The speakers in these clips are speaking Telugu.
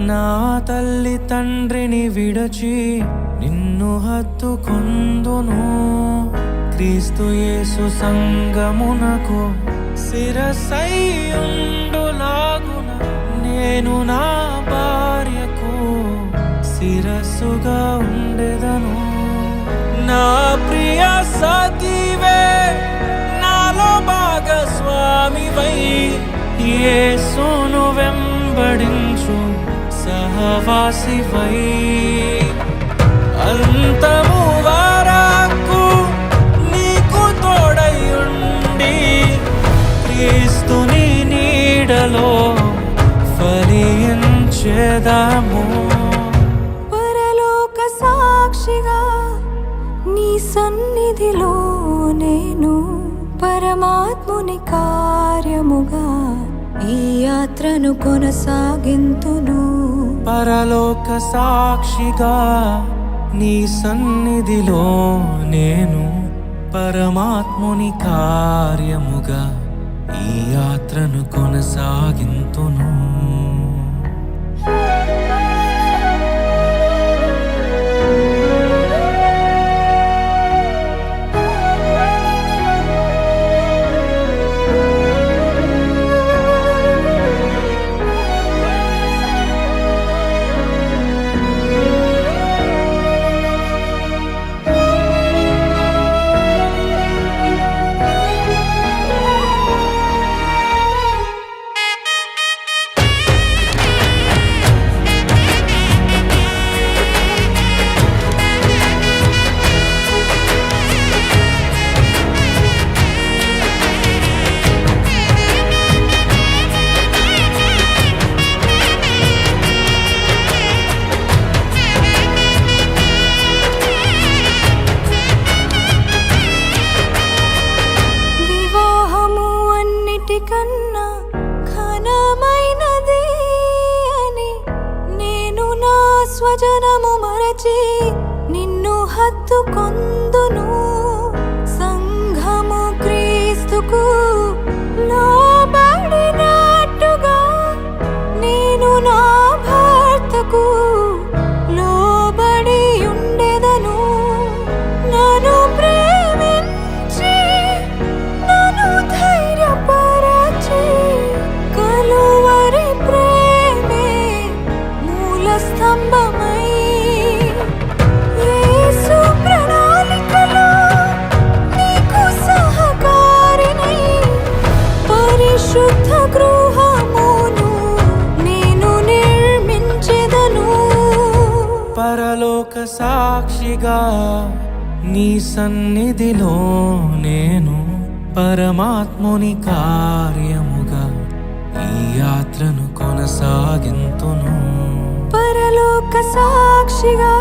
నా తల్లి తండ్రిని విడచి నిన్ను హత్తుకొందును. క్రీస్తు యేసు సంగమునకు శిరస్సైయుండులాగున నేను నా భార్యకు శిరస్సుగా ఉండెదను. నా ప్రియ సఖివే నాలో భాగస్వామివై యేసును వెంబడించు సహవాసివై అంతము వరకు నీకు తోడయుండి క్రీస్తుని నీడలో ఫలించెదము. పరలోక సాక్షిగా నీ సన్నిధిలో నేను పరమాత్ముని కార్యముగా ఈ యాత్రను కొనసాగింతును. పరలోక సాక్షిగా నీ సన్నిధిలో నేను పరమాత్ముని కార్యముగా ఈ యాత్రను కొనసాగింతును. కన్నా ఘనమైనది అని నేను నా స్వజనము మరచి నిన్ను హత్తుకొందును. సంఘము క్రీస్తుకు లోబడినట్టుగా నేను నా భర్తకు లోబడి ఉండెదను. నన్ను ప్రేమించి నన్ను ధైర్యపరచి కలువరి ప్రేమే మూల స్తంభమై యేసు ప్రణాళికలో నీకు సహకారినై పరిశుద్ధ గృహమును నేను నిర్మించెదను. పరలోక సాక్షిగా నీ సన్నిధిలో నేను పరమాత్ముని కార్యముగా ఈ యాత్రను కొనసాగింతును. పరలోక సాక్షిగా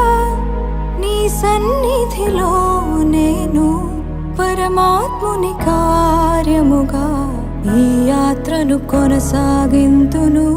నీ సన్నిధిలో నేను పరమాత్ముని కార్యముగా ఈ యాత్రను కొనసాగింతును.